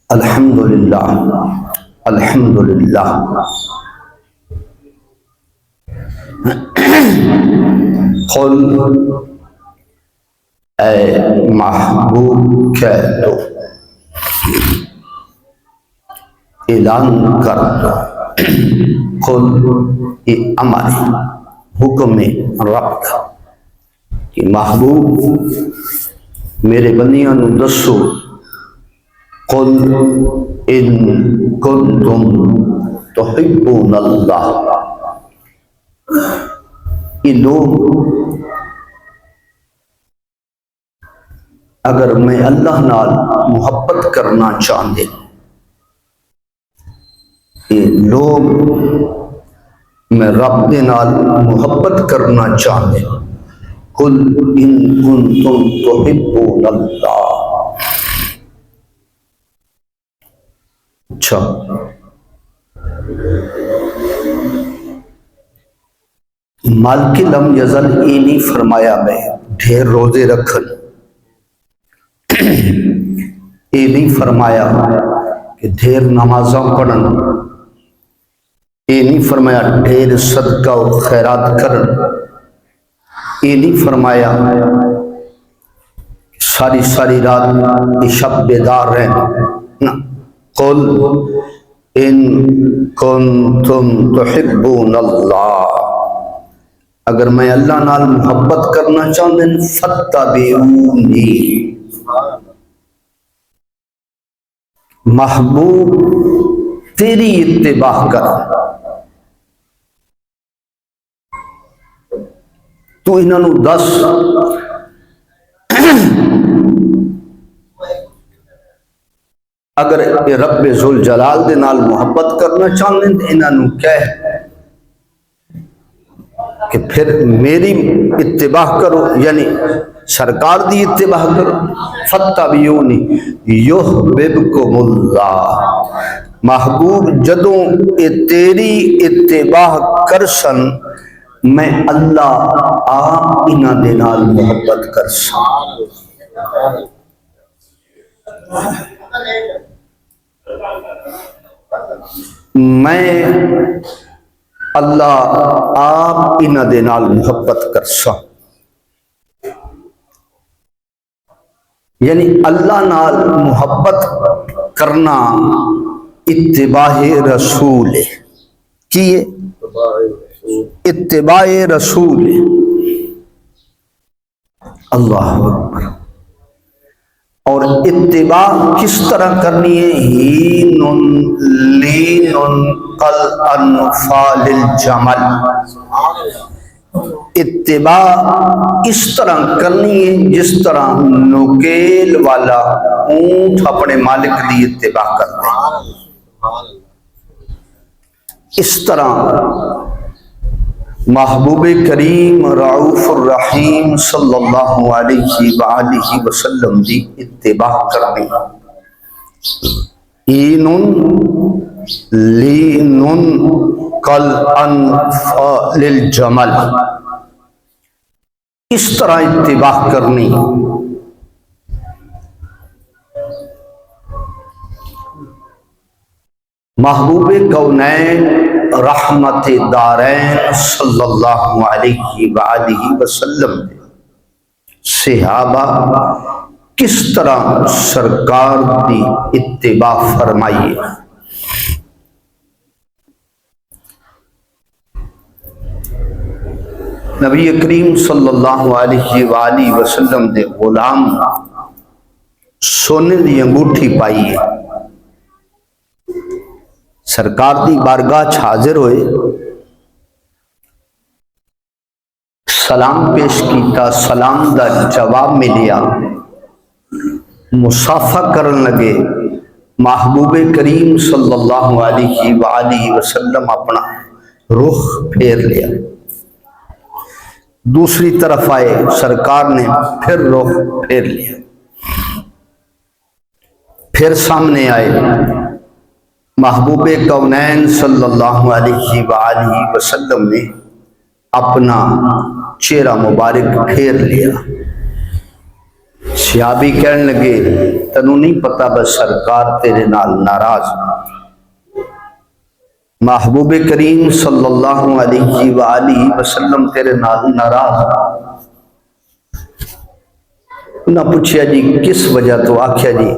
الحمدللہ الحمدللہ قل اے محبوب کہہ دو، اعلان کر دو، قل یہ امر حکم رب کا کہ محبوب میرے بندیاں نو دسو، قل ان کنتم تحبون اللہ، یہ لوگ اگر میں اللہ نال محبت کرنا چاہتے، یہ لوگ میں رب دے نال محبت کرنا چاہتے، قل ان کنتم تحبون اللہ۔ اچھا، مالک لم یزل یہ نہیں فرمایا میں ڈھیر روزے رکھن، یہ نہیں فرمایا کہ ڈھیر نمازاں پڑھن، یہ نہیں فرمایا ڈھیر صدقہ و خیرات کرن، یہ نہیں فرمایا ساری ساری رات شب بیدار رہنا۔ قل ان کنتم تحبون اللہ، اگر میں اللہ نال محبت کرنا چاہتے فاتبعونی، محبوب تیری اتباع کر، تو انہاں نو دس اگر رب ذوالجلال دے نال محبت کرنا چاہتے ہیں انہاں نو کہہ کہ پھر میری اتباع کرو، یعنی سرکار دی اتباع کرو، فاتبعونی یحببکم اللہ، محبوب جدوں تیری اتباع کرسن میں اللہ آپ انہاں دے نال محبت کرسن۔ میں اللہ آپ انہاں دے نال محبت کرساں، یعنی اللہ نال محبت کرنا اتباع رسول ہے، کی ہے؟ اتباع رسول ہے۔ اللہ اکبر۔ اور اتباع کس طرح کرنی ہے؟ ہینٌ لینٌ کالانفال الجمل، اتباع اس طرح کرنی ہے جس طرح نکیل والا اونٹ اپنے مالک کی اتباع کرتا ہے، اس طرح محبوب کریم رعوف الرحیم صلی اللہ علیہ وآلہ وسلم دی اتباع کرنی۔ اینٌ لینٌ کالانفال الجمل، اس طرح اتباع کرنی۔ محبوب کونین رحمت دارین صلی اللہ علیہ وآلہ وسلم صحابہ کس طرح سرکار دی اتباع فرمائیے۔ نبی کریم صلی اللہ علیہ وآلہ وسلم دے غلام سونے دی انگوٹھی پائیے، سرکار دی بارگاہ حاضر ہوئے، سلام پیش کیتا، سلام دا جواب ملیا، مصافحہ کرن لگے، محبوب کریم صلی اللہ علیہ وآلہ وسلم اپنا رخ پھیر لیا، دوسری طرف آئے، سرکار نے پھر رخ پھیر لیا، پھر سامنے آئے، محبوب کونین صلی اللہ علیہ وآلہ وسلم نے اپنا چہرہ مبارک پھیر لیا، صحابی کہنے لگے تنوں نہیں پتا بس سرکار تیرے نال ناراض، محبوب کریم صلی اللہ علیہ وآلہ وسلم تیرے نال ناراض۔ انہاں پوچھیا جی کس وجہ تو؟ آکھیا جی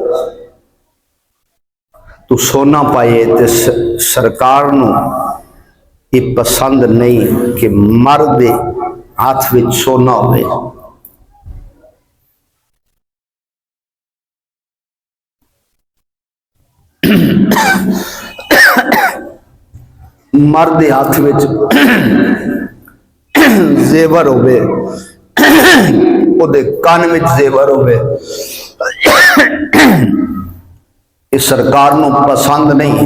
تو سونا پائے تے سرکار نو یہ پسند نہیں کہ مرد ہاتھ وچ سونا ہوئے۔ مرد ہاتھ وچ زیور ہوئے، او دے کان وچ زیور ہوئے، اس سرکار نو پسند نہیں۔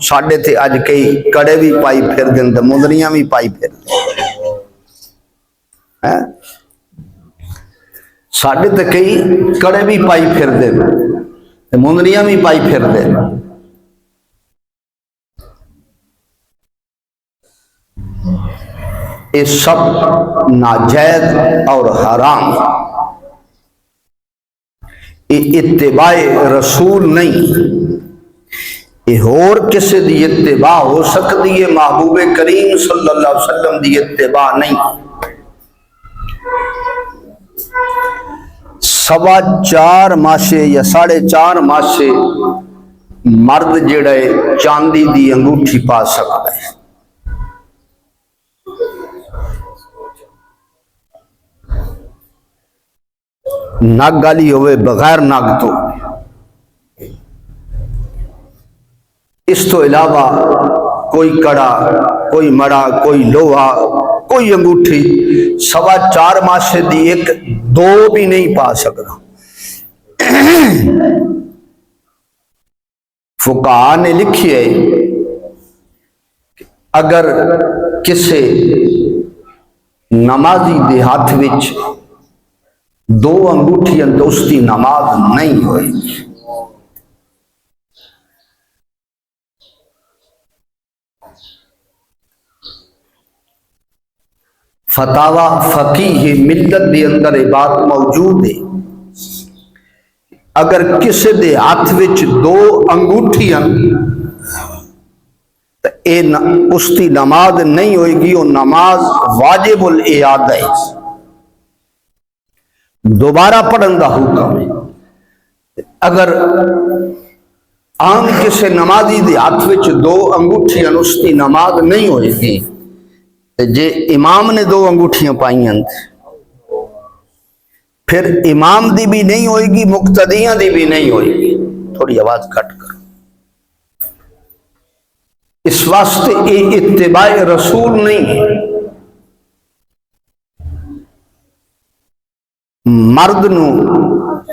ساڈے تے اج کئی کڑے بھی پائی پھر دین تے مندریاں بھی پائی پھر دین، ساڈے تے کئی کڑے بھی پائی پھر دین تے مندریاں بھی پائی پھر دین۔ یہ سب ناجائز اور حرام، یہ اتباع رسول نہیں، یہ اور کسی دی اتباع ہو سکتی ہے، محبوب کریم صلی اللہ علیہ وسلم دی اتباع نہیں۔ 4.25 ماشے یا 4.5 ماشے مرد جڑے چاندی دی انگوٹھی پا سکتا ہے، نگ گالی ہوئے بغیر نگ تو۔ اس تو علاوہ کوئی کڑا، کوئی مڑا، کوئی لوہا، کوئی انگوٹھی 4.25 ماشے دی ایک دو بھی نہیں پا سکتا۔ فقہاء نے لکھی ہے اگر کسی نمازی دے ہاتھ وچ 2 انگوٹھیاں تو اس کی نماز نہیں ہوئی۔ فتاوی فقیہ ملت دے اندر یہ بات موجود ہے، اگر کسی دے ہاتھ وچ 2 انگوٹھیاں تو اس کی نماز نہیں ہوئے گی، وہ نماز واجب الاعادہ ہے، دوبارہ پڑھن دا حکم ہے۔ اگر عام کسی نمازی دے ہاتھ وچ 2 انگوٹھیاں اس کی نماز نہیں ہوئے گی، جے امام نے 2 انگوٹھیاں پائیں پھر امام دی بھی نہیں ہوئے گی، مقتدیاں دی بھی نہیں ہوئے گی۔ تھوڑی آواز کٹ کرو۔ اس واسطے یہ اتباع رسول نہیں ہے۔ مرد نو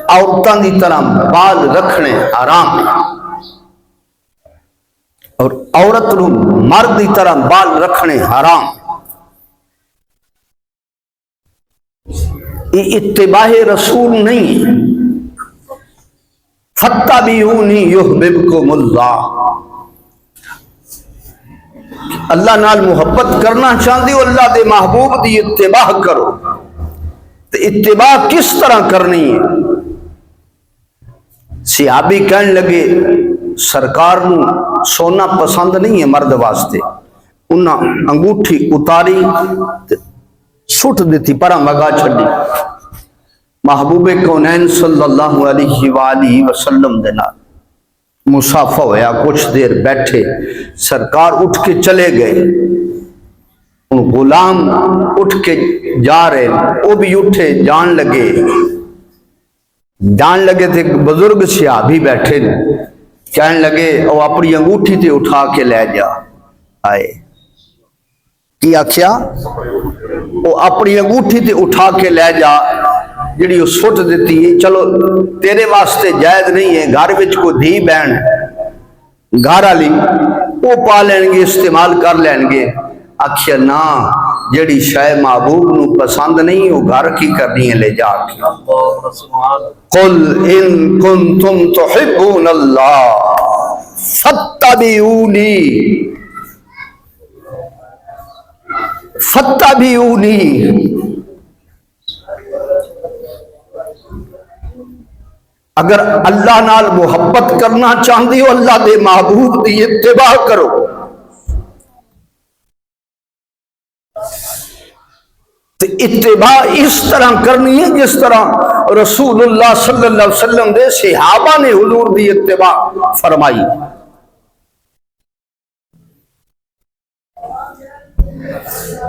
عورتاں دی طرح بال رکھنے حرام ہے، اور عورت نو مرد دی طرح بال رکھنے حرام۔ یہ اتباع رسول نہیں ہے۔ فَاتَّبِعُونِی یُحْبِبْکُمُ اللہ، اللہ نال محبت کرنا چاہتے ہو، اللہ دے محبوب دی اتباع کرو۔ تو اتباع کس طرح کرنی ہے؟ صحابی کہنے لگے سرکار نو سونا پسند نہیں ہے مرد واسطے، انہاں انگوٹھی اتاری سٹ دیتی، پرا مگا چھڑی۔ محبوب کونین صلی اللہ علیہ وآلہ وسلم دے نال مصافہ ہویا، کچھ دیر بیٹھے، سرکار اٹھ کے چلے گئے، غلام اٹھ کے جا رہے، وہ بھی اٹھے جان لگے تھے۔ بزرگ صحابی بیٹھے کہنے لگے او اپنی انگوٹھی تے اٹھا کے لے جا۔ آئے کی آکھیا؟ او اپنی انگوٹھی تے اٹھا کے لے جا، جڑی وہ سٹ دیتی ہے۔ چلو تیرے واسطے جائز نہیں ہے، گھر وچ کو دھی بہن گھر والی وہ پا لین گے، استعمال کر لین گے۔ آکھیا نا، جڑی شے محبوب نو پسند نہیں وہ گھر کی کرنی ہے لے جا کے۔ قل ان کنتم تحبون اللہ فاتبعونی اگر اللہ نال محبت کرنا چاہتے ہو اللہ دے محبوب دی اتباع کرو. تو اتباع اس طرح کرنی ہے جس طرح رسول اللہ صلی اللہ علیہ وسلم دے صحابہ نے حضور دی اتباع فرمائی.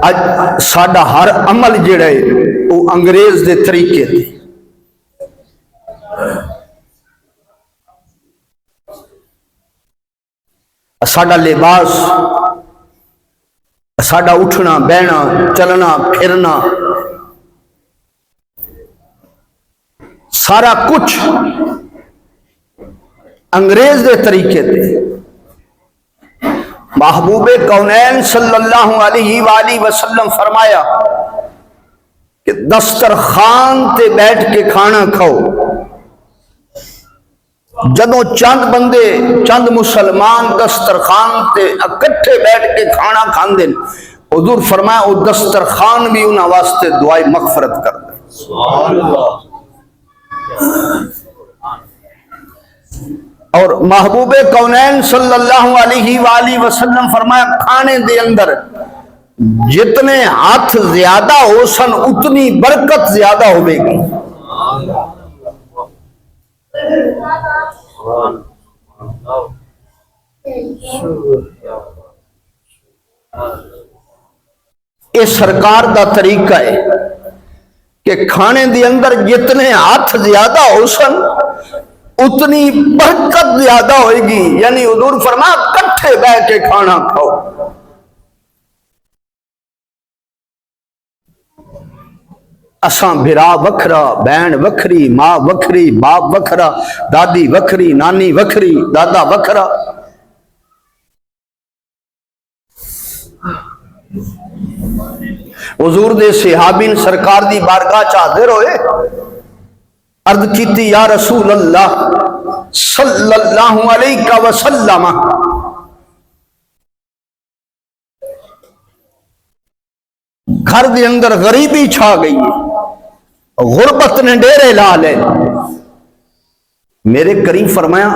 اج ساڈا ہر عمل جڑا ہے وہ انگریز دے طریقے تے. ساڈا لباس، ساڈا اٹھنا بہنا چلنا پھرنا سارا کچھ انگریز دے طریقے تے. محبوب کونین صلی اللہ علیہ وآلہ وسلم فرمایا کہ دسترخوان تے بیٹھ کے کھانا کھاؤ. جدوں چند بندے چند مسلمان دسترخوان تے اکٹھے بیٹھ کے کھانا کھاندے حضور فرمایا وہ دسترخوان بھی انہاں واسطے دعائے مغفرت کر دے. سبحان اللہ. اور محبوب کونین صلی اللہ علیہ وآلہ وسلم فرمایا کھانے دے اندر جتنے ہاتھ زیادہ ہو سن اتنی برکت زیادہ ہوئے گی. یہ سرکار دا طریقہ ہے کہ کھانے دے اندر جتنے ہاتھ زیادہ ہو سن اتنی برکت زیادہ ہوئے گی. یعنی حضور فرمایا کٹھے بیٹھ کے کھانا کھاؤ. اساں بھرا وکھرا، بہن وکھری، ماں وکھری، باپ وکھرا، دادی وکھری، نانی وکھری، دادا وکھرا. حضور دے صحابین سرکار دی بارگاہ چ حاضر ہوئے، عرض کیتی یا رسول اللہ صلی اللہ علیہ وسلم گھر دے اندر غریبی چھا گئی، غربت نے ڈیرے لا لے. میرے کریم فرمایا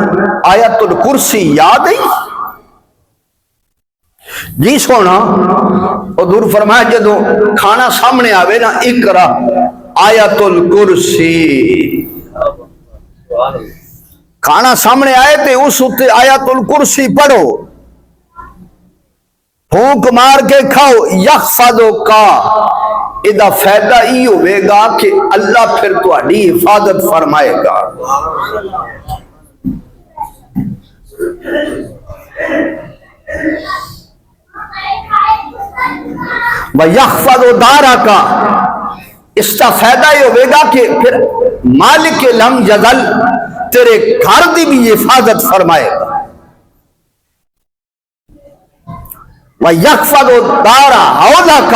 آیت الکرسی یاد ہے؟ جی سونا. حضور فرمایا جدو کھانا سامنے آوے نا اقرا آیت الکرسی، کھانا سامنے آئے تے اس اتے آیت الکرسی پڑھو، پھونک مار کے کھاؤ. یحفظک، ادا فائدہ ہی ہوئے گا کہ اللہ پھر تہاڈی حفاظت فرمائے گا. وَيَحْفَظُ دَارَكَ، اس کا فائدہ یہ ہوئے گا کہ پھر مالک لم یزل تیرے گھر دی بھی حفاظت فرمائے گا. وَيَحْفَظُ دَارَ حَوْلَكَ،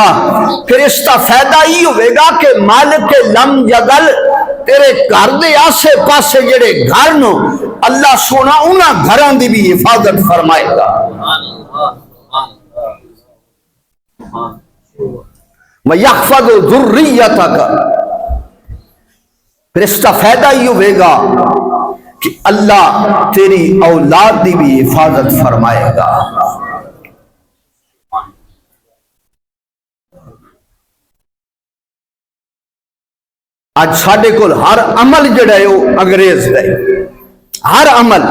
پھر اس کا فائدہ ہی ہوئے گا کہ مالک لم یزل تیرے گھر دے آسے پاسے جڑے گھر نو اللہ سونا انہاں گھراں دی بھی حفاظت فرمائے گا. وَيَحْفَظُ ذُرِّيَّتَكَ، پھر اس کا فائدہ ہی ہوئے گا کہ اللہ تیری اولاد دی بھی حفاظت فرمائے گا. آج ساڈے کول ہر عمل جڑا ہے وہ انگریز دا ہے. ہر عمل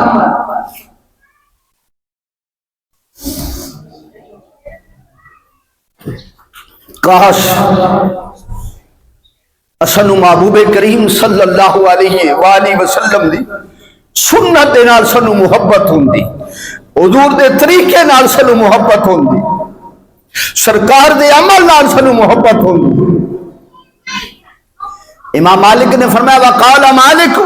کاش اسنو محبوب کریم صلی اللہ علیہ وآلہ وسلم دی سنت دے نال سنو محبت ہوندی، حضور دے طریقے نال سنو محبت ہوندی، سرکار دے عمل نال سنو محبت ہوندی. امام مالک نے فرمایا وقال مالک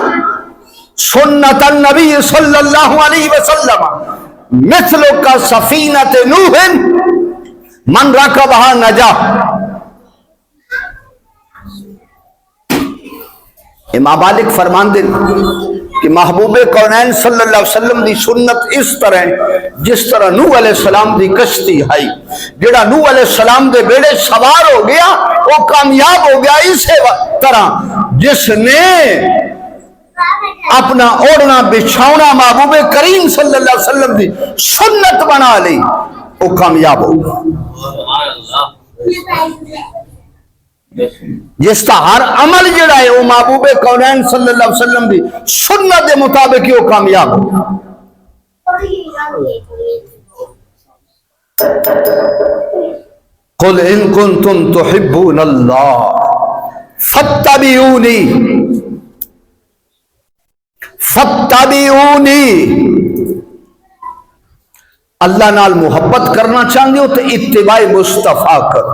سنت النبی صلی اللہ علیہ وسلم مثل کا سفینۃ نوح من رکبها نجا. امام مالک فرماندے کہ محبوب کونین صلی اللہ علیہ وسلم دی سنت اس طرح ہے جس طرح نوح علیہ السلام دی کشتی ہے. جڑا نوح علیہ السلام دے بیڑے سوار ہو گیا وہ کامیاب ہو گیا. اسی طرح جس نے اپنا اوڑنا بچھاؤنا محبوب کریم صلی اللہ علیہ وسلم دی سنت بنا لی، وہ کامیاب ہوگا۔ جس کا ہر عمل جڑا ہے وہ محبوب کونین صلی اللہ علیہ وسلم دی سنت دے مطابق وہ کامیاب ہوگا۔ قل ان کنتم تحبون اللہ فاتبعونی فاتبعونی، اللہ نال محبت کرنا چاہتے ہو تو اتباع مصطفیٰ کر،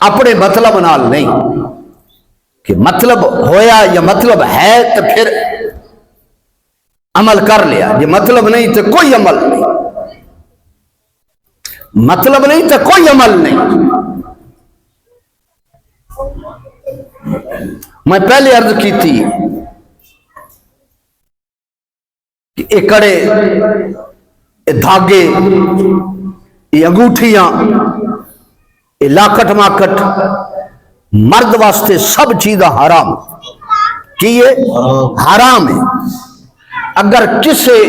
اپنے مطلب نال نہیں کہ مطلب ہویا یا مطلب ہے تو پھر عمل کر لیا، یہ مطلب نہیں تو کوئی عمل نہیں، مطلب نہیں تو کوئی عمل نہیں۔ میں پہلے عرض کی تھی کہ یہ کڑے، یہ دھاگے، یہ انگوٹھیاں، یہ لاکٹ ماکٹ مرد واسطے سب چیزاں حرام کی یہ حرام ہے۔ اگر کسی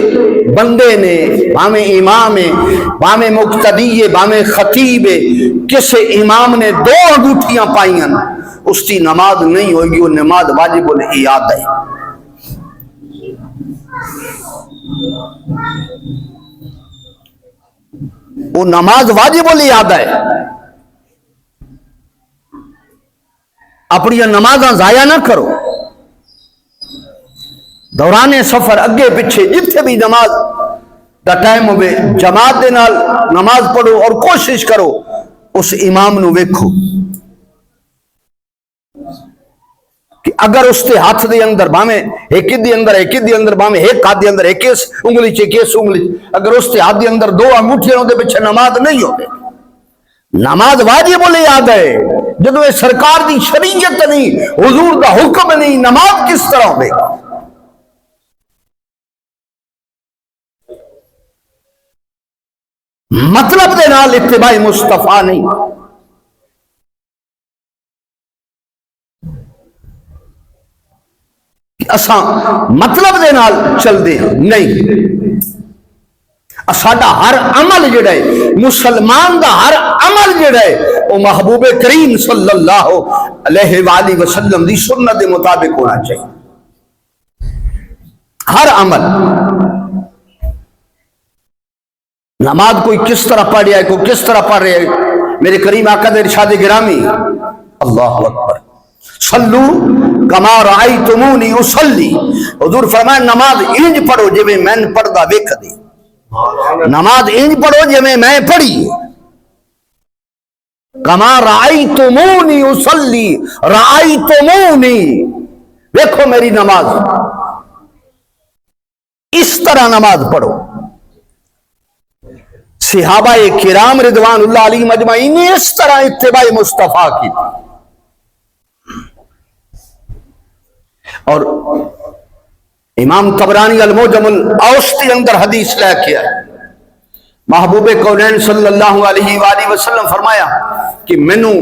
بندے نے بامے امام ہے، بامے مقتدی ہے، بامے خطیب ہے، کسی امام نے 2 انگوٹھیاں پائیں اس کی نماز نہیں ہوگی، وہ نماز واجب الاعادہ ہے۔ وہ نماز واجب الاعادہ ہے۔ اپنی نمازاں ضائع نہ کرو، دوران سفر اگے پیچھے جتھے بھی نماز دا ٹائم ہوئے جماعت دے نال نماز پڑھو، اور کوشش کرو اس امام نو ویکھو کہ اگر اس کے ہاتھ دے اندر باویں ایک دی اندر باویں ایک ہاتھ دے اندر ایک انگلی چیس انگلی، اگر اس کے ہاتھ دے اندر 2 انگوٹھیاں دے پیچھے نماز نہیں ہوگی، نماز واجب الاعادہ ہے۔ جدو یہ سرکار دی شریعت نہیں، حضور دا حکم نہیں، نماز کس طرح ہوگی؟ مطلب دے نال اتباع مصطفیٰ نہیں، اساں مطلب دے نال چل دے نہیں۔ ساڈا ہر عمل جڑا ہے، مسلمان دا ہر عمل جڑا ہے، وہ محبوب کریم صلی اللہ علیہ وآلہ وسلم دی سنت دے مطابق ہونا چاہیے۔ ہر عمل، نماز کوئی کس طرح پڑھ رہا ہے، کوئی کس طرح پڑھ رہا ہے، میرے کریم آقا دے ارشاد گرامی اللہ اکبر صلو کما رأیتمونی اصلی، حضور فرمائے نماز انج پڑھو جے میں پڑھدا ویکھ دی، نماز انج پڑھو جے میں پڑھی، کما رأیتمونی اصلی، رأیتمونی دیکھو میری نماز، اس طرح نماز پڑھو۔ صحابہ کرام رضوان اللہ علیہ مجمعین نے اس طرح اتباع مصطفیٰ کی تھی۔ اور امام طبرانی المعجم الاوسطی اندر حدیث لے کے آئے، محبوب کونین صلی اللہ علیہ وآلہ وسلم فرمایا کہ مینوں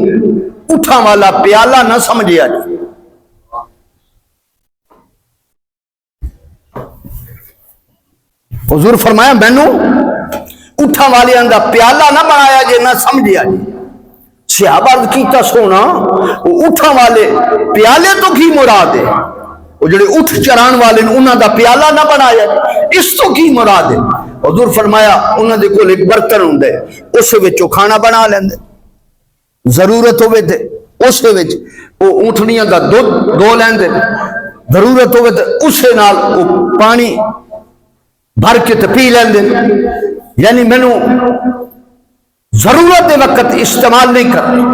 اٹھا والا پیالہ نہ سمجھیا جی، حضور فرمایا مینوں اٹھا والے اندر پیالہ نہ بنایا جے، نہ سمجھیا جی۔ صحابہ کیتا سونا وہ اٹھا والے پیالے تو کی مراد ہے؟ وہ جڑے اٹھ چران والے انہاں دا پیالہ نہ بنایا، اس تو کی مراد ہے؟ حضور فرمایا انہاں دے کول ایک برتن ہوندے، اس وچوں کھانا بنا لیندے، ضرورت ہوے تے اس وچ او اونٹنیاں دا دودھ دو لیندے، ضرورت ہوے تے اسے نال او پانی بھر کے تے پی لیندے۔ یعنی مینوں ضرورت دے وقت استعمال نہیں کرنا،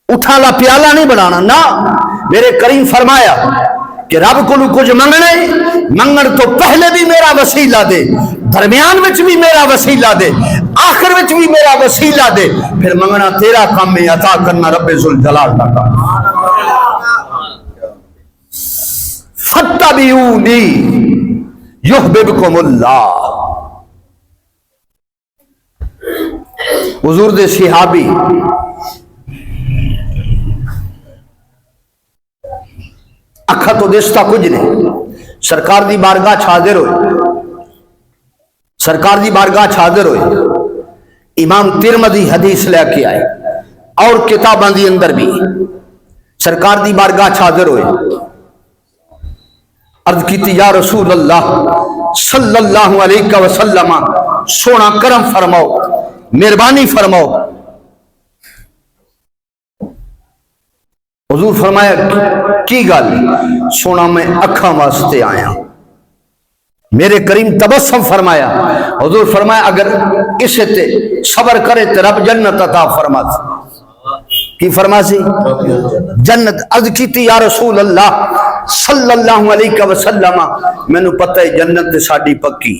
اٹھا لا پیالہ نہیں بنانا، نہ میرے کریم فرمایا کہ رب کو کچھ منگنے، منگن تو پہلے بھی میرا وسیلہ دے، درمیان وچ بھی میرا وسیلہ دے، آخر وچ بھی میرا وسیلہ دے، پھر منگنا تیرا کام ہے، عطا کرنا رب ذوالجلال کا کام۔ فاتبعونی یحببکم اللہ۔ حضور دے صحابی اکھا تو دستا کچھ نہیں، سرکار دی بارگاہ حاضر ہوئے، سرکار دی بارگاہ حاضر ہوئے، امام ترمذی حدیث لے کے آئے اور کتاباں دی اندر بھی سرکار دی بارگاہ حاضر ہوئے، عرض کیتی یا رسول اللہ صلی اللہ علیہ وسلم سونا کرم فرماؤ، مہربانی فرماؤ۔ حضور فرمایا کی گل؟ سونا میں اکھاں واسطے آیا۔ میرے کریم تبسم فرمایا، حضور فرمایا اگر اسے تے صبر کرے تو رب جنت عطا فرما کی فرما سی؟ جنت۔ عرض کیتی یا رسول اللہ صلی اللہ علیہ وسلم مینوں پتہ ہے جنت ساڈی پکی،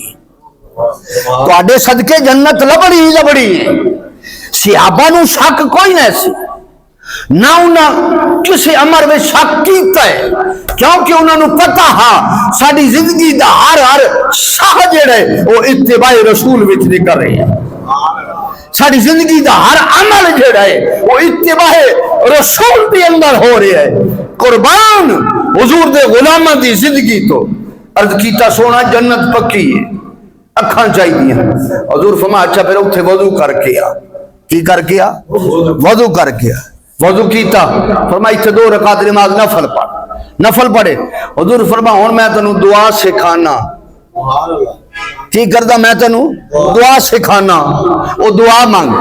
تواڈے صدقے جنت لبڑی ہی لبڑی ہے۔ صحابہ نو شک کوئی نہ سی، نہ انہاں کسی امر میں شک کیتا ہے، کیونکہ انہاں نو پتہ ہاں ساڈی زندگی دا ہر شاہ جڑا ہے وہ اتباع رسول وچ نکل رہی ہے، ساڈی زندگی دا ہر عمل جڑا ہے وہ اتباع رسول دے اندر ہو رہا ہے، قربان حضور دے غلاماں دی زندگی تو۔ عرض کیتا سونا جنت پکی ہے، اکھاں چاہیے۔ حضور فرمایا اچھا پھر اتھے وضو کر کے آ۔ کی کر کے آ؟ وضو کر کے آ۔ وضو کیتا، فرمایا اتھے 2 رکعت نماز نفل پڑھ، نفل پڑھے۔ حضور فرمایا ہن میں تینوں دعا سکھانا۔ کی کردا؟ میں تینوں دعا سکھانا، وہ دعا مانگ۔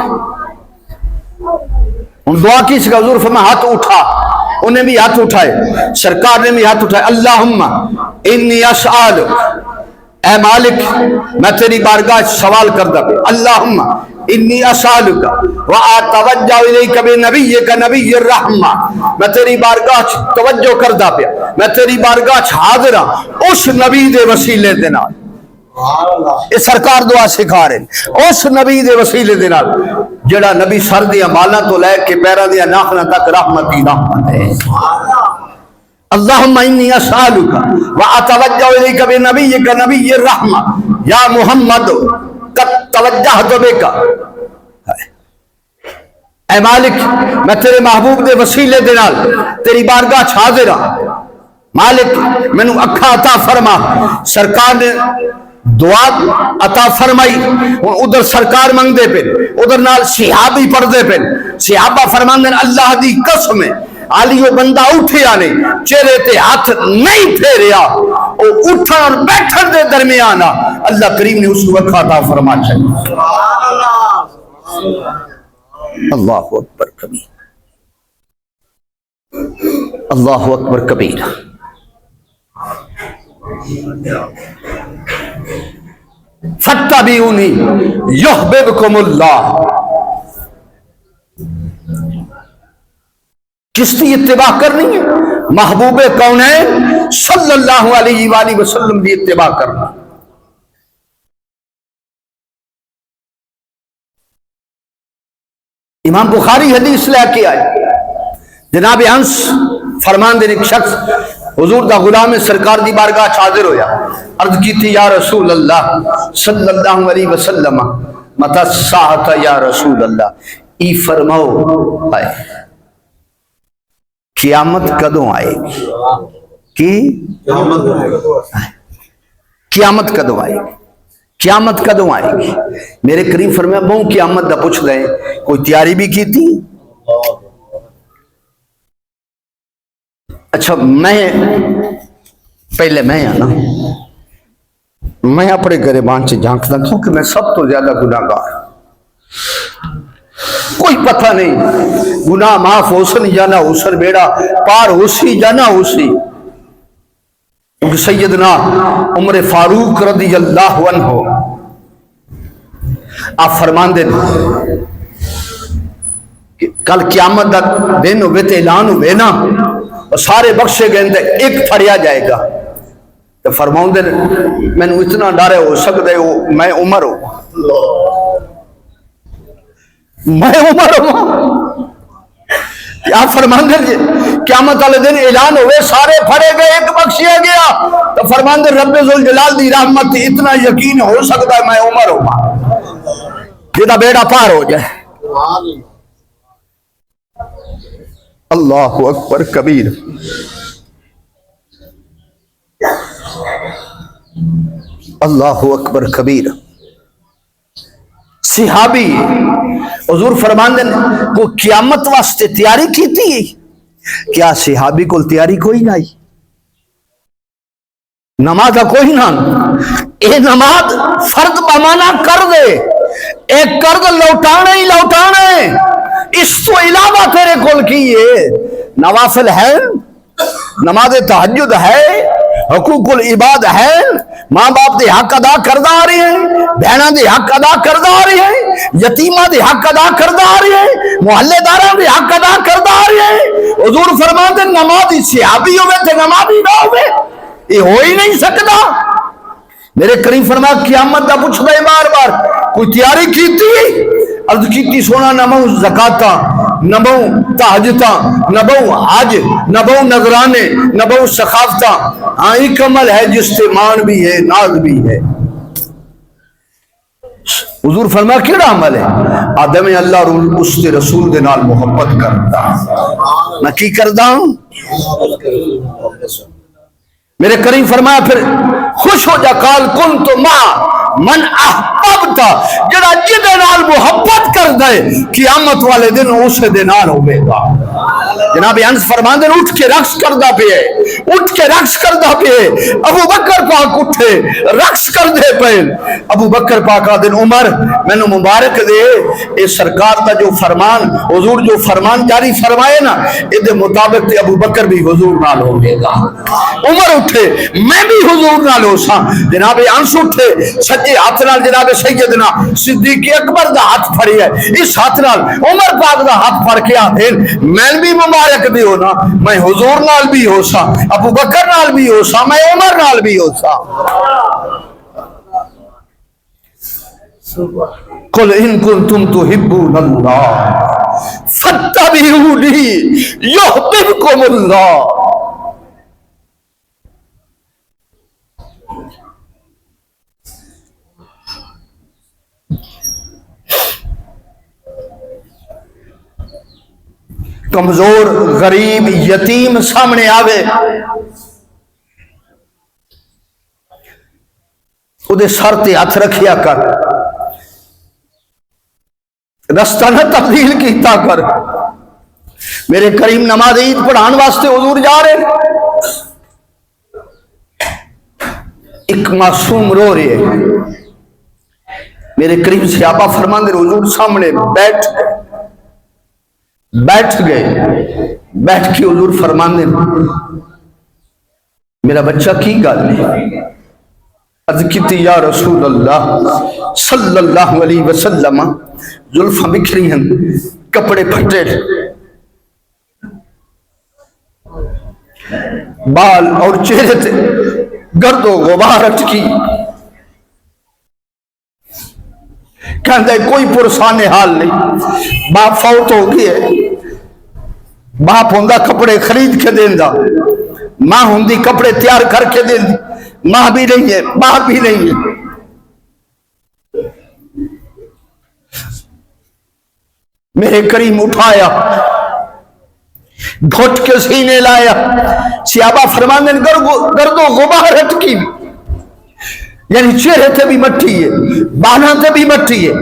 ہن دعا کی سکھا؟ حضور فرمایا ہاتھ اٹھا، انہیں بھی ہاتھ اٹھائے، سرکار نے بھی ہاتھ اٹھائے۔ اللہم انی اسألک، اے مالک میں تیری بارگاہ سوال کردہ پہ، اللہم انی اسالک واتوجہ الیک بنبیک نبی الرحمہ، میں تیری بارگاہ توجہ کردہ پہ، میں تیری بارگاہ حاضر ہاں اس نبی دے وسیلے دے نال۔ اس سرکار دعا سکھا رہے ہیں اس نبی دے وسیلے دے نال جڑا نبی سر دیا مالاں تو لے کے پیراں دیا ناخناں تک رحمت ہی رحمت ہے۔ اللہم انی اسالک واتوجہ الیک بنبیک نبی الرحمہ یا محمد قد توجہت بک، اے مالک میں تیرے محبوب دے وسیلے دے نال تیری بارگاہ حاضر ہاں، مالک مینوں اکھاں عطا فرما۔ سرکار نے دعا عطا فرمائی، ادھر سرکار منگدے پہ، ادھر نال صحابی پڑھدے پہ۔ صحابہ فرماندے اللہ دی قسم ہے علی وہ بندہ اٹھیا نہیں، چہرے تے ہاتھ نہیں پھیریا، وہ اٹھن اور بیٹھن دے درمیان اللہ کریم نے اس کو اکھا عطا فرما چاہیے۔ اللہ اکبر کبیر، اللہ اکبر کبیر۔ فاتبعونی یحببکم اللہ، کس کی اتباع کرنی ہے؟ محبوب کونین صلی اللہ علیہ وآلہ وسلم کی اتباع کرنا۔ امام بخاری حدیث لے کے آئے، جناب انس فرمان دے ایک شخص حضور دا غلام سرکار دی بارگاہ حاضر ہویا، عرض کی تھی یا رسول اللہ صلی اللہ علیہ وسلم متی الساعۃ یا رسول اللہ، ای فرماؤ آئے قیامت کدوں آئے گی؟ کی قیامت کدوں آئے گی؟ قیامت کدوں آئے گی؟ میرے کریم فرمایا بہوں قیامت دا پوچھ لیں، کوئی تیاری بھی کی تھی؟ اچھا میں پہلے میں نا میں اپنے گریبان سے جھانکتا ہوں کہ میں سب تو زیادہ گناہگار، کوئی پتہ نہیں گناہ معاف ہو سن یا نہ ہو سن، بیڑا پار ہو سی یا نہ ہو سی۔ سیدنا عمر فاروق رضی اللہ عنہ آپ فرمان دے کل قیامت دا دن ہوئے تے اعلان ہوئے نا، سارے بخشے گئے اندر ایک پھڑیا جائے گا، تو فرماؤں دے میں نے اتنا ڈارے ہو سکتے ہو میں عمر ہوں، میں عمر ہوں۔ کیا فرمان دے قیامت والے دن اعلان ہوئے سارے پھڑے گئے ایک بخشیا گیا، تو فرمان دے رب ذوالجلال دی رحمت اتنا یقین ہو سکتا ہے میں عمر ہوں، جیدہ بیڑا پار ہو جائے۔ اللہ اکبر کبیر۔ اللہ اکبر کبیر. صحابی حضور فرماندے کو قیامت واسطے تیاری کی تھی. کیا صحابی کو تیاری کوئی نہیں؟ نماز کوئی نہ اے نماز فرض بمانا کر دے، ایک قرض لوٹانے ہی لوٹانے، اس تو علاوہ تیرے کول کیے نوافل ہے، نماز تہجد ہے، حقوق العباد ہے، ماں باپ دے حق ادا کردہ آ رہے ہیں، بہنہ دے حق ادا کردہ آ رہے ہیں، یتیمہ دے حق ادا کردہ آ رہے ہیں، محلے دارہ دے حق ادا کردہ آ رہے ہیں. حضور فرماتے نمازی صحابی ہوئے تھے نمازی نہ ہوئے، یہ ہو ہی نہیں سکتا. میرے کریم فرمایا قیامت دا پوچھ دے بار بار کوئی تیاری کی تھی؟ عرض کی تھی سونا نمو زکاتا، نمو تہجتا، نمو حج، نمو نذرانے، نمو سخافتہ. ہاں ایک عمل ہے جس سے مان بھی ہے ناز بھی ہے. حضور فرمایا کیڑا عمل ہے؟ آدم اللہ اس کے رسول دے نال محبت کرتا. میں کی کردا ہوں؟ میرے کریم فرمایا پھر خوش ہو جا قال کنت مع من احببتا، جڑا جدے نال محبت کر دے قیامت والے دن اسے دے نال ہوئے گا. جناب انس فرماندے اٹھ کے رقص کردا پئے، اٹھ کے رقص کردا پئے. ابو بکر پاک اٹھے رقص کر دے پئے. ابو بکر پاک دن عمر مینوں مبارک دے، اے سرکار دا جو فرمان حضور جو فرمان جاری فرمائے نا اے دے مطابق تے ابو بکر بھی حضور نال ہوئے گا. عمر اٹھے میں بھی حضور نال ہو سا. جناب انس اٹھے سجے ہاتھ نال جناب سیدنا صدیق اکبر دا ہاتھ پھڑی ہے، اس ہاتھ نال عمر پاک دا ہاتھ پھڑ کے آتے میں بھی مبارک بھی ہونا، میں حضور نال بھی ہو سا، ابو بکر نال بھی ہو سا، میں عمر نال بھی ہو سا. قل ان کنتم تحبون اللہ فاتبعونی یحببکم اللہ. کمزور غریب یتیم سامنے آوے اودے سر تے ہاتھ رکھیا کر، رستہ نہ تبدیل کیتا کر. میرے کریم نماز عید پڑھان واسطے حضور جا رہے، ایک معصوم رو رہے ہیں. میرے کریم صحابہ فرماندے حضور سامنے بیٹھ گئے. بیٹھ کے حضور فرماندے میرا بچہ کی گل نہیں. عرض کیتی یا رسول اللہ صلی اللہ علیہ وسلم زلفاں بکھری ہیں، کپڑے پھٹے، بال اور چہرے تے گرد و غبار اٹکی. کہندے کوئی پرسان حال نہیں، باپ فوت ہو گئے، باپ ہوندہ کپڑے خرید کے دیندا، ماں ہوندی کپڑے تیار کر کے دیندی، ماں بھی نہیں ہے باپ بھی نہیں ہے. میرے کریم اٹھایا، گھٹ کے سینے لایا. صحابہ فرماندے گرد و غبار ہٹکی، یعنی چہرے تے بھی مٹی ہے، بالاں تے بھی مٹی ہے،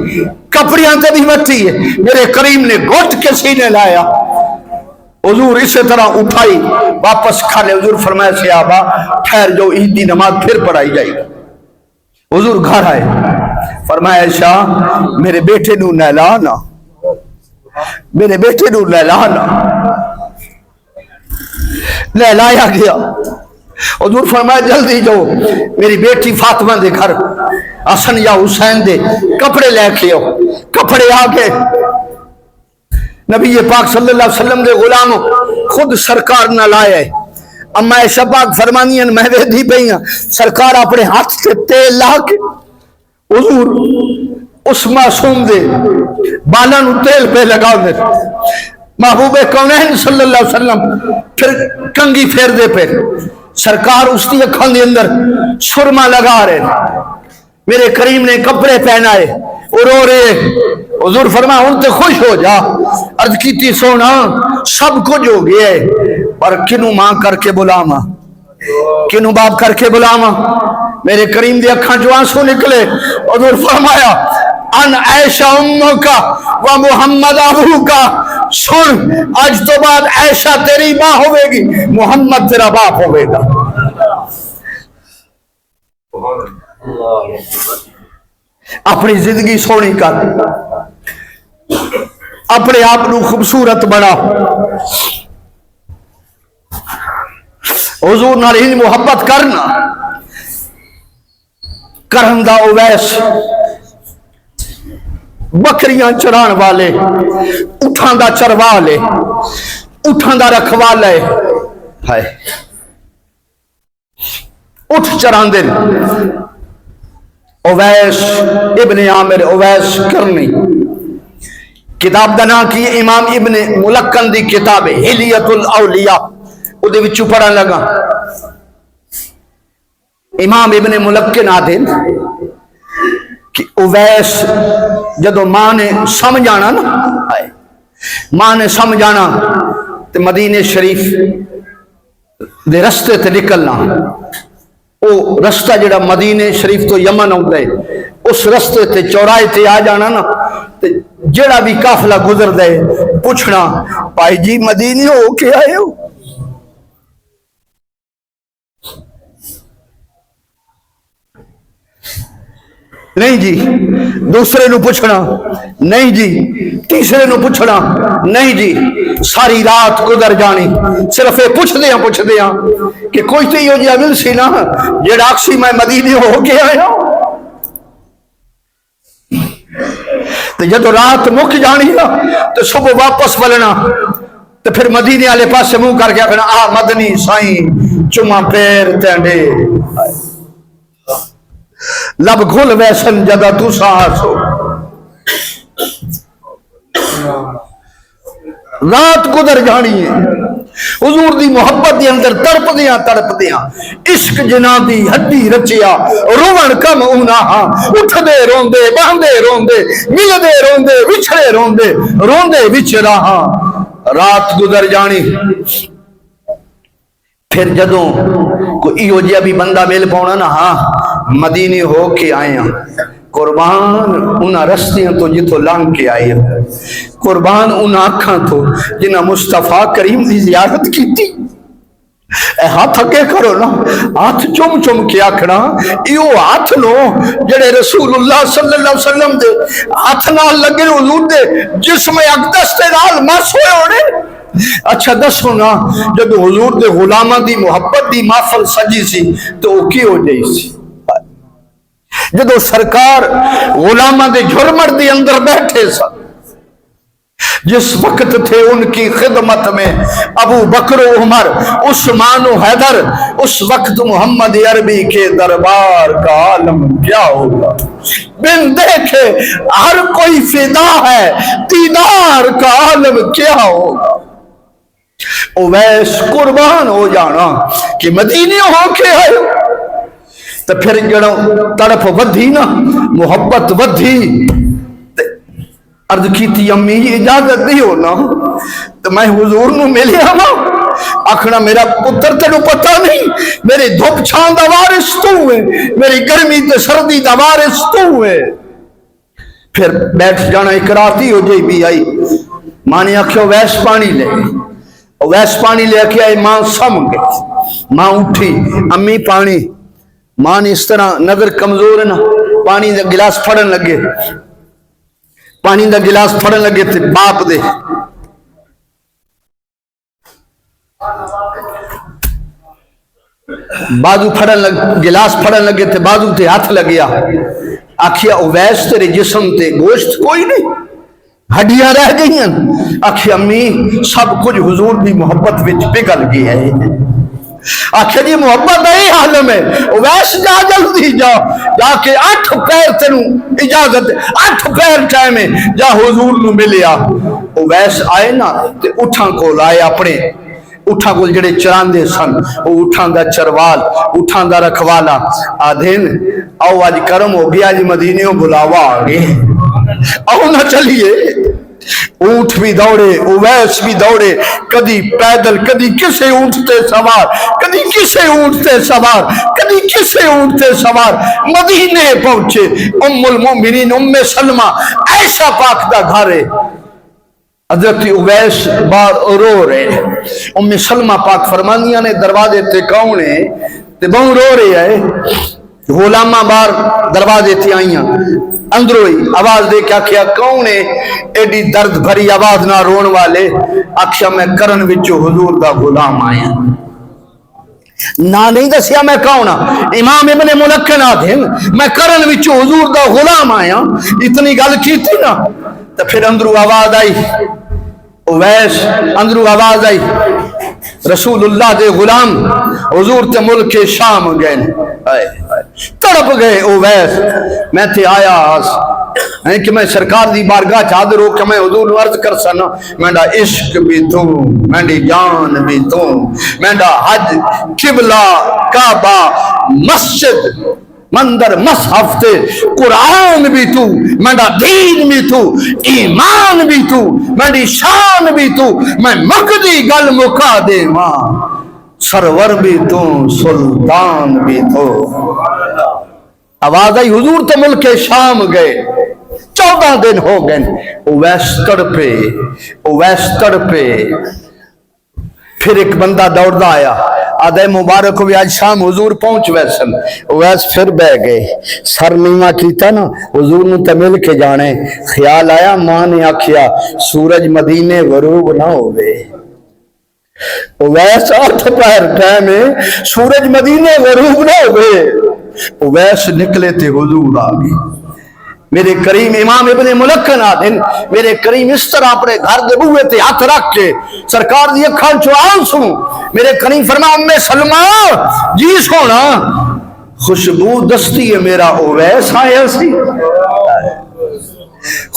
کپڑیاں تے بھی مٹی ہے. میرے کریم نے گھٹ کے سینے لایا. حضور اسی طرح اٹھائی واپس کھالے. حضور فرمایا صحابہ ٹھہر جو عیدی نماز پھر پڑھائی جائے گی. حضور گھر آئے، فرمایا عائشہ میرے بیٹے نو نہلانا، میرے بیٹے نو نہلانا. نہلایا گیا. حضور فرمایا جلدی جو میری بیٹی فاطمہ دے گھر حسن یا حسین دے کپڑے لے کے آؤ. کپڑے آ گئے. نبی پاک صلی اللہ علیہ وسلم دے غلام خود سرکار نہ لائے. اما عائشہ پاک فرمانی ہیں میں ویدھی پئی ہاں، سرکار اپنے ہاتھ سے تیل لا کے حضور اس معصوم دے بالاں نو تیل پہ لگا دے. محبوب کونین صلی اللہ علیہ وسلم پھر کنگھی پھیر دے پہ سرکار اس کی اکھاں دے اندر سرما لگا رہے. میرے کریم نے کپڑے پہنائے اور رو رہے. حضور فرمایا ہن تے خوش ہو جا. عرض کیتی سونا سب کچھ ہو گیا ہے پر کنوں ماں کر کے بلاواں. کنوں باپ کر کے بلاما؟ میرے کریم دی اکھاں جو آنسو نکلے، حضور فرمایا ان عائشہ امہ کا و محمد ابو کا، سن آج تو بعد عائشہ تیری ماں ہوئے گی، محمد تیرا باپ ہوئے گا۔ اپنی زندگی سونی کر، اپنے آپ کو خوبصورت بنا، حضور نال ہی محبت کرنا۔ کرن دا اویس بکریاں چران والے، اٹھاں دا چروا لے، اٹھاں دا رکھوا لے، ہائے اٹھ چران دن۔ اویس ابن عامر اویس کرنی، کتاب دا نام کی امام ابن ملکن دی کتاب حلیت الاولیاء، او دے وچوں پڑھن لگا۔ امام ابن ملکن آدھن کہ اویس جدو ماں نے سمجھانا نا، ماں نے سمجھانا تے مدینہ شریف دے رستے تے نکلنا، او رستہ جڑا مدینہ شریف تو یمن ہوتا ہے، اس رستے تے چوراہے تے آ جانا نا، تے جڑا بھی قافلہ گزر دے پوچھنا بھائی جی مدینہ ہو کے آئے ہو؟ نہیں جی۔ دوسرے نو پوچھنا نہیں جی، تیسرے نو پوچھنا نہیں جی، ساری رات گزر جانی صرف یہ پوچھ دیاں کہ کوئی تو یہ جہاں مل سی نا جڑا آکسی میں مدینے ہو کے آیا۔ تو جدو رات مک جانی نا تو صبح واپس ولنا، تو پھر مدینے والے پاس منہ کر کے آخنا آ مدنی سائیں چما پیر تینڈے، لب گھل ویسن جدا تو سانسو۔ رات گزر جانی ہے، حضور دی محبت دی اندر تڑپ دیاں عشق جنا دی ہڈی رچیا، روون کم انہاں اٹھ دے روندے باندے روندے مل دے روندے وچھڑے روندے وچ رہاں۔ رات گزر جانی، پھر جدوں کوئی ایو جہا بھی بندہ مل پاؤنا نا، ہاں مدینے ہو کے آئے ہیں، قربان انہاں رستیاں تو جتوں لنگ کے آئے ہیں، قربان انہاں اکھاں تو جنہاں مصطفیٰ کریم دی زیارت کی تھی۔ اے ہاتھ اگے کرو نا، ہاتھ چم کے آکھنا ایو ہاتھ نو جڑے رسول اللہ صلی اللہ علیہ وسلم دے ہاتھ نال لگے حضور دے جسم اقدس تے نال مس ہوئے ہونے۔ اچھا دسو نا جب حضور دے غلامہ دی محبت دی محفل سجی سی تو وہ کی ہو جائی سی؟ جدو سرکار غلامہ دے جھرمر دی اندر بیٹھے سا، جس وقت تھے ان کی خدمت میں ابو بکر و عمر عثمان و حیدر، اس وقت محمد عربی کے دربار کا عالم کیا ہوگا؟ بن دیکھے ہر کوئی فدا ہے، دیدار کا عالم کیا ہوگا؟ اویس قربان ہو جانا کہ مدینے ہو کے آئے، تو پھر جڑا تڑپ ودھی نا، محبت ودھی، عرض کی تھی امی اجازت نہیں ہونا تو میں حضور نو ملے آما، آکھنا میرا پتر تینو پتہ نہیں میری دھوپ چھان دا وارث تو ہوئے، میری گرمی تے سردی دا وارث تو ہوئے۔ پھر بیٹھ جانا اقراتی ہو جائی بھی آئی، ماں نے آکھیا ویس پانی لے، ویس پانی لے کے آئی، ماں سم گئی، ماں اٹھی امی پانی، ماں نے اس طرح نظر کمزور ہے نا، پانی دا گلاس پھڑن لگے، پانی دا گلاس پھڑن لگے تھے، باپ دے بازو پھڑن لگے، گلاس پھڑن لگے تھے، بازو تے ہاتھ لگیا، آکھیا اویس تیرے جسم تے گوشت کوئی نہیں، ہڈیاں رہ گئی ہیں؟ آکھیا امی سب کچھ حضور دی محبت وچ پگھل گیا ہے۔ آخر جی محبت ہے عالم ہے، ویس جا جلدی جا، جا کے 8 پیر تینوں اجازت 8 پیر ٹائم ہے جا حضور نو ملیا۔ ویس آئے نا تے اٹھاں کو لائے، اپنے اٹھاں کو جڑے چراندے سن، وہ اٹھاں دا چروال اٹھاں دا رکھوالا آدھین آؤ آج کرم ہو گیا، آج مدینے بلاوا آگے، آؤ نہ چلیے اونٹ بھی دوڑے، اویس بھی دوڑے، کدی پیدل، کدی کسے اونٹ تے سوار، کدی کسے اونٹ تے سوار، کدی کسے اونٹ تے سوار، مدینے پہنچے۔ ام المومنین ام سلمہ عائشہ پاک دا گھر ہے، حضرت اویس بار رو رہے، ام سلمہ پاک فرمانیاں نے دروازے تے کون ہے تے بہوں رو رہے ہے، غلامہ بار دروازے تے آئیاں، اندروں ہی آواز دے کے آکھیا کون ہے ایڈی درد بھری آواز نہ رون والے؟ آکھیا میں کرن وچوں حضور دا غلام آیا، نہ نہیں دسیا میں کون ہاں، امام ابن ملکن آدھیں میں کرن وچوں حضور دا غلام آیا، اتنی گل کی تھی نا، تو پھر اندروں آواز آئی، اویس اندروں آواز آئی، رسول اللہ دے غلام حضور تے ملک شام گئے، تڑپ گئے اویس، میں تے آیا آس کہ میں سرکار دی بارگاہ چادر ہو کہ میں حضور عرض کر سنا، میںڈا عشق بھی تو، میںڈی جان بھی تو، میںڈا حج قبلہ کعبہ مسجد مندر مصحف تے قرآن بھی تو، میںڈا دین بھی تو، ایمان بھی تو، میںڈی شان بھی تو، میں مقدی گل مکا دے ماں، سرور بھی تو، سلطان بھی تو۔ آواز آئی حضور تے ملک شام گئے، 14 دن ہو گئے، اویس تڑپے، اویس تڑپے۔ پھر ایک بندہ دوڑدا آیا، آدھے مبارک ہوئے آج شام حضور پہنچ ویسن، اویس پھر بہ گئے، سر نیواں کیتا نا حضور نو تے مل کے جانے، خیال آیا ماں نے آکھیا سورج مدینے غروب نہ ہوئے، اویس 8 پہر ٹائم ہے سورج مدینے غروب نہ ہوئے، اویس نکلے تے حضور آگئے۔ میرے کریم امام ابن ملکن آدھن میرے کریم اس طرح اپنے گھر دے بوئے تے ہاتھ رکھ کے سرکار دی اکھاں چو آنسو، میرے کریم فرما ام سلمہ جی سونا خوشبو دستی ہے میرا اویس آیا سی،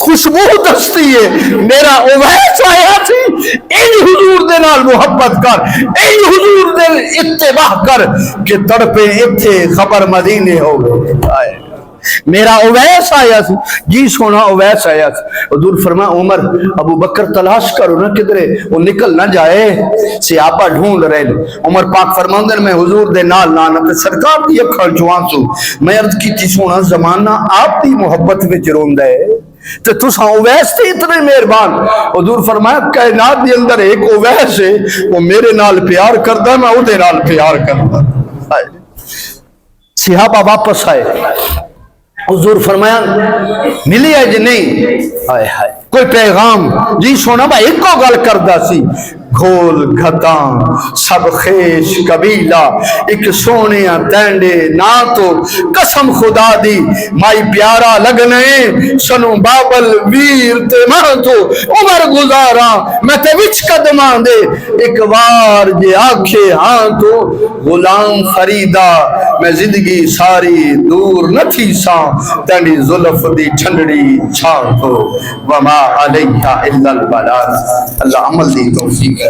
خوشبو دستی ہے میرا اویس آیا سی، این حضور دے نال محبت کر، این حضور دے اتباع کر کہ تڑپے اتھے خبر مدینے ہو گئے، میرا اویس آیا سی، جی سونا اویس آیا سی۔ حضور فرما عمر ابو بکر تلاش کرو نہ کدرے وہ نکل نہ جائے، صحابہ ڈھونڈ رہے، عمر پاک فرماندن میں حضور دے نال نانا سرکار دی اکھاں چوں آنسو، میں عرض کی تھی سونا زمانہ آپ دی محبت وچ روندا ہے تو تساں اویس تے اتنے مہربان، حضور فرمایا کائنات دی اندر ایک اویس ہے وہ میرے نال پیار کردا میں او دے نال پیار کردا۔ صحابہ واپس آئے، حضور فرمایا ملی ہے جی نہیں، آئے ہائے کوئی پیغام؟ جی سونا با ایک کو گل کردہ سی، گھول گھتاں سب خیش قبیلہ ایک سونیاں تینڈے نا تو قسم خدا دی مائی پیارا لگنے سنو بابل ویر تے ماں تو عمر گزارا میں تے وچ قدمان دے ایک وار جے آنکھے ہاں تو غلام فریدہ میں زندگی ساری دور نہ تھی ساں تینڈی ظلف دی ٹھنڈڑی چھان تو وما علیہ الا البلاغ۔ اللہ عمل دی توفیق ہے۔